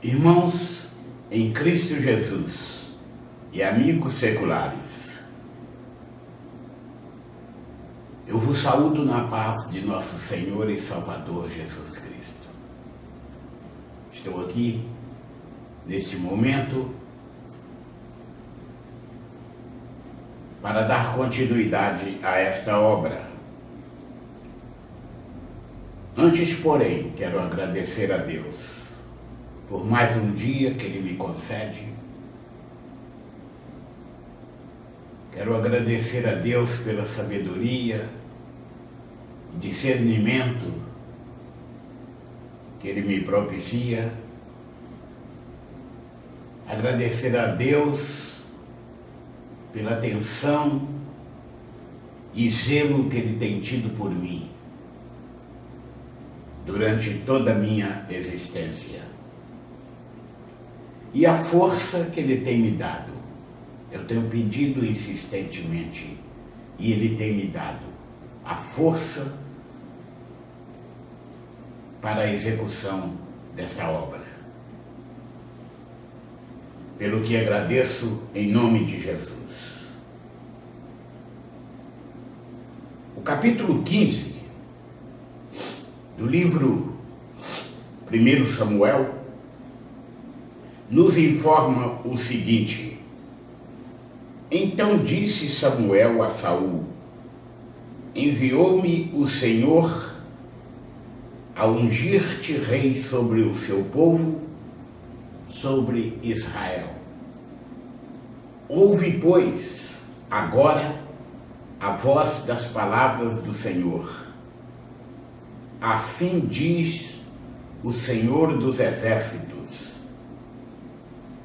Irmãos em Cristo Jesus e amigos seculares, eu vos saúdo na paz de nosso Senhor e Salvador Jesus Cristo. Estou aqui, neste momento, para dar continuidade a esta obra. Antes, porém, quero agradecer a Deus por mais um dia que Ele me concede. Quero agradecer a Deus pela sabedoria e discernimento que Ele me propicia. Agradecer a Deus pela atenção e zelo que Ele tem tido por mim durante toda a minha existência. E a força que Ele tem me dado. Eu tenho pedido insistentemente e Ele tem me dado a força para a execução desta obra. Pelo que agradeço em nome de Jesus. O capítulo 15 do livro 1 Samuel nos informa o seguinte: Então disse Samuel a Saul: Enviou-me o Senhor a ungir-te rei sobre o seu povo, sobre Israel. Ouve, pois, agora a voz das palavras do Senhor. Assim diz o Senhor dos Exércitos: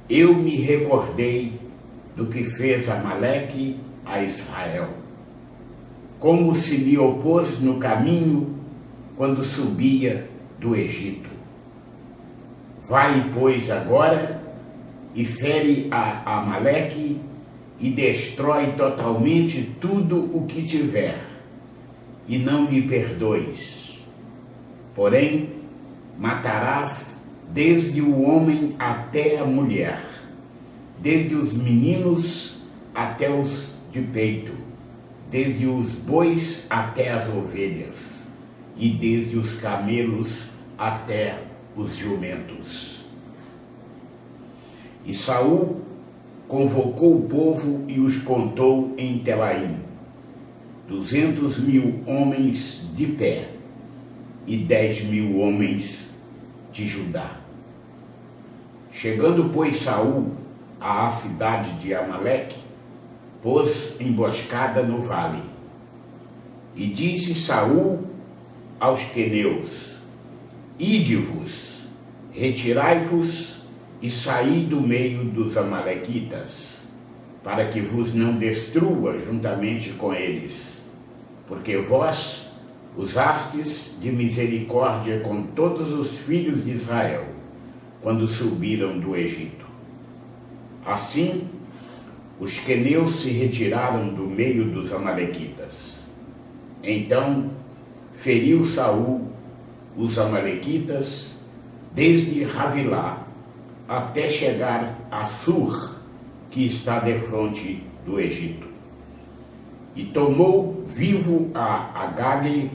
Eu me recordei do que fez Amaleque a Israel, como se lhe opôs no caminho quando subia do Egito. Vai, pois, agora e fere a Amaleque e destrói totalmente tudo o que tiver, e não lhe perdoes. Porém, matarás desde o homem até a mulher, desde os meninos até os de peito, desde os bois até as ovelhas, e desde os camelos até os jumentos. E Saul convocou o povo e os contou em Telaim, 200.000 homens de pé e 10.000 homens de Judá. Chegando, pois, Saul à cidade de Amaleque, pôs emboscada no vale. E disse Saul aos queneus: Ide-vos, retirai-vos e saí do meio dos amalequitas, para que vos não destrua juntamente com eles, porque vós usastes de misericórdia com todos os filhos de Israel, quando subiram do Egito. Assim, os queneus se retiraram do meio dos amalequitas. Então, feriu Saul os amalequitas, desde Ravilá até chegar a Sur, que está defronte do Egito. E tomou vivo a Agag,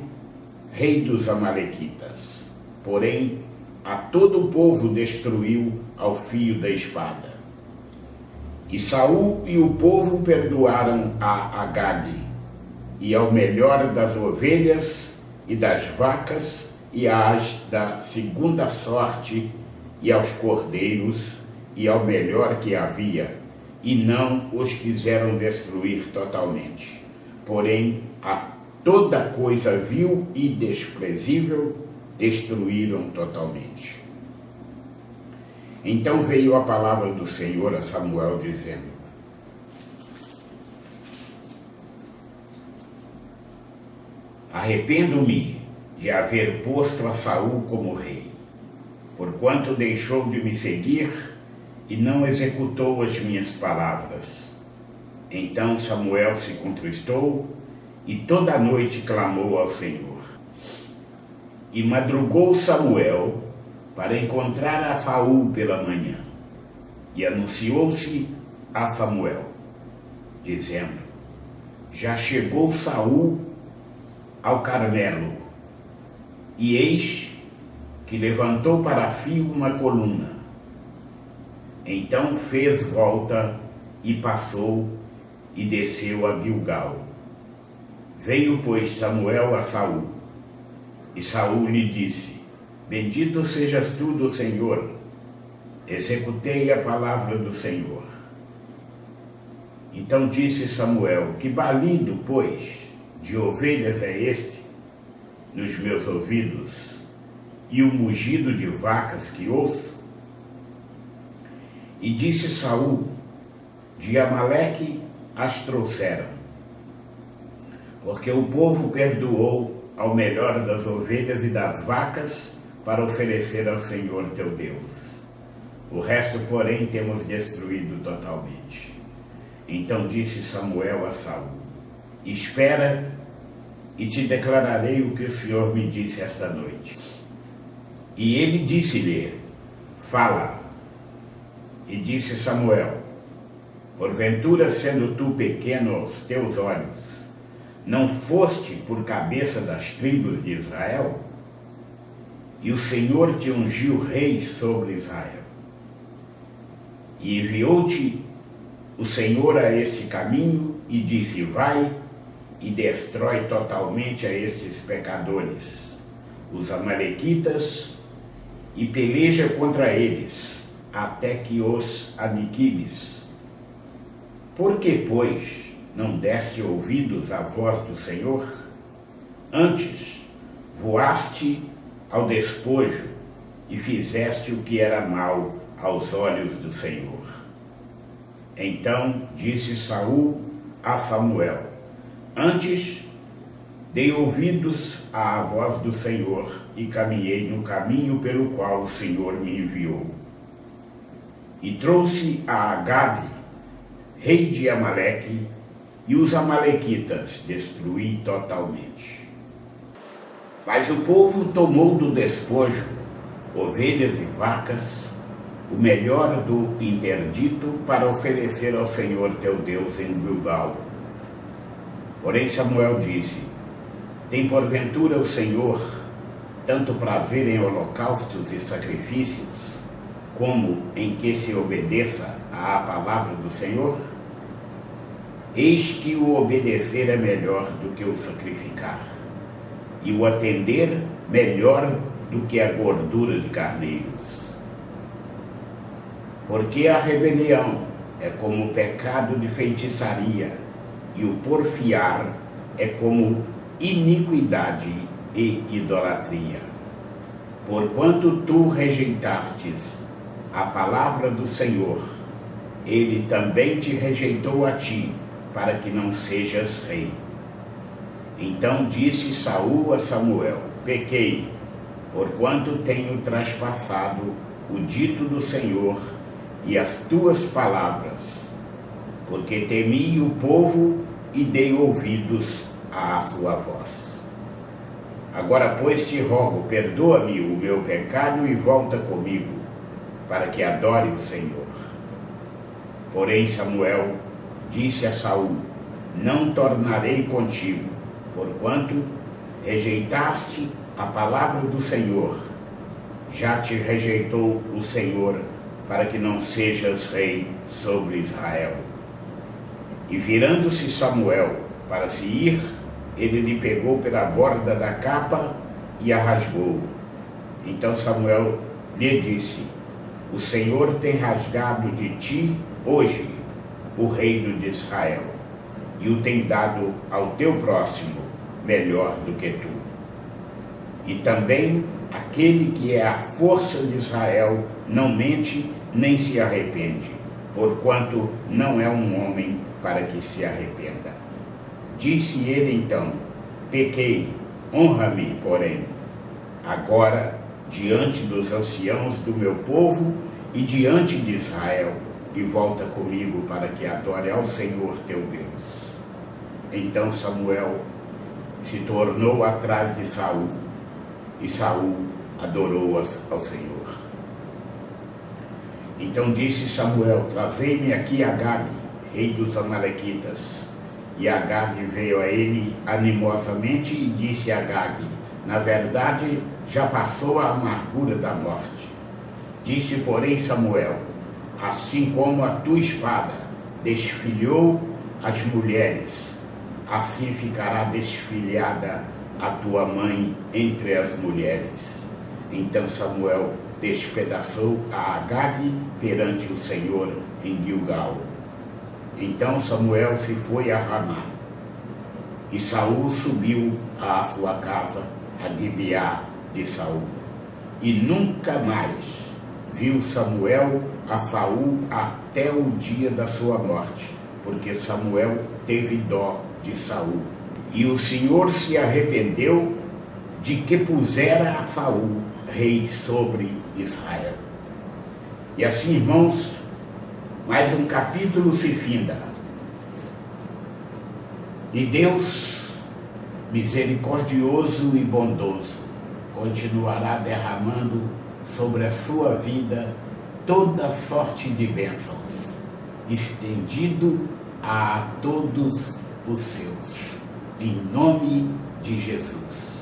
rei dos amalequitas. Porém, a todo o povo destruiu ao fio da espada. E Saul e o povo perdoaram a Agag, e ao melhor das ovelhas e das vacas, e às da segunda sorte, e aos cordeiros, e ao melhor que havia, e não os quiseram destruir totalmente. Porém, a toda coisa vil e desprezível destruíram totalmente. Então veio a palavra do Senhor a Samuel, dizendo: Arrependo-me de haver posto a Saul como rei, porquanto deixou de me seguir e não executou as minhas palavras. Então Samuel se contristou e toda a noite clamou ao Senhor. E madrugou Samuel para encontrar a Saul pela manhã, e anunciou-se a Samuel, dizendo: já chegou Saul ao Carmelo, e eis que levantou para si uma coluna. Então fez volta e passou e desceu a Gilgal. Veio, pois, Samuel a Saul, e Saul lhe disse: bendito sejas tu do Senhor, executei a palavra do Senhor. Então disse Samuel: que balido, pois, de ovelhas é este nos meus ouvidos, e o mugido de vacas que ouço? E disse Saul: de Amaleque as trouxeram, porque o povo perdoou ao melhor das ovelhas e das vacas para oferecer ao Senhor teu Deus. O resto, porém, temos destruído totalmente. Então disse Samuel a Saul: espera, e te declararei o que o Senhor me disse esta noite. E ele disse-lhe: fala. E disse Samuel: porventura, sendo tu pequeno aos teus olhos, não foste por cabeça das tribos de Israel? E o Senhor te ungiu rei sobre Israel. E enviou-te o Senhor a este caminho e disse: vai e destrói totalmente a estes pecadores, os amalequitas, e peleja contra eles, até que os aniquiles. Por que, pois, não deste ouvidos à voz do Senhor? Antes, voaste ao despojo e fizeste o que era mal aos olhos do Senhor. Então disse Saul a Samuel: antes dei ouvidos à voz do Senhor e caminhei no caminho pelo qual o Senhor me enviou. E trouxe a Agade, rei de Amaleque, e os amalequitas destruí totalmente. Mas o povo tomou do despojo ovelhas e vacas, o melhor do interdito, para oferecer ao Senhor teu Deus em Gilgal. Porém Samuel disse: tem porventura o Senhor tanto prazer em holocaustos e sacrifícios, como em que se obedeça à palavra do Senhor? Eis que o obedecer é melhor do que o sacrificar, e o atender melhor do que a gordura de carneiros. Porque a rebelião é como o pecado de feitiçaria, e o porfiar é como iniquidade e idolatria. Porquanto tu rejeitastes a palavra do Senhor, ele também te rejeitou a ti, para que não sejas rei. Então disse Saul a Samuel: pequei, porquanto tenho traspassado o dito do Senhor e as tuas palavras, porque temi o povo e dei ouvidos à sua voz. Agora, pois, te rogo, perdoa-me o meu pecado e volta comigo, para que adore o Senhor. Porém Samuel disse a Saul: não tornarei contigo, porquanto rejeitaste a palavra do Senhor. Já te rejeitou o Senhor, para que não sejas rei sobre Israel. E virando-se Samuel para se ir, ele lhe pegou pela borda da capa e a rasgou. Então Samuel lhe disse: o Senhor tem rasgado de ti hoje o reino de Israel, e o tem dado ao teu próximo melhor do que tu. E também aquele que é a força de Israel não mente nem se arrepende, porquanto não é um homem para que se arrependa. Disse ele então: pequei, honra-me, porém, agora diante dos anciãos do meu povo e diante de Israel, e volta comigo para que adore ao Senhor teu Deus. Então Samuel se tornou atrás de Saul, e Saul adorou ao Senhor. Então disse Samuel: trazei-me aqui Agag, rei dos Amalequitas. E Agag veio a ele animosamente e disse a Agag: na verdade, já passou a amargura da morte. Disse, porém, Samuel: assim como a tua espada desfilhou as mulheres, assim ficará desfilhada a tua mãe entre as mulheres. Então Samuel despedaçou a Agag perante o Senhor em Gilgal. Então Samuel se foi a Ramá, e Saul subiu à sua casa, a Gibeá de Saul. E nunca mais viu Samuel a Saul até o dia da sua morte, porque Samuel teve dó de Saul. E o Senhor se arrependeu de que pusera a Saul rei sobre Israel. E assim, irmãos, mais um capítulo se finda. E Deus, misericordioso e bondoso, continuará derramando sobre a sua vida toda sorte de bênçãos, estendido a todos os seus, em nome de Jesus.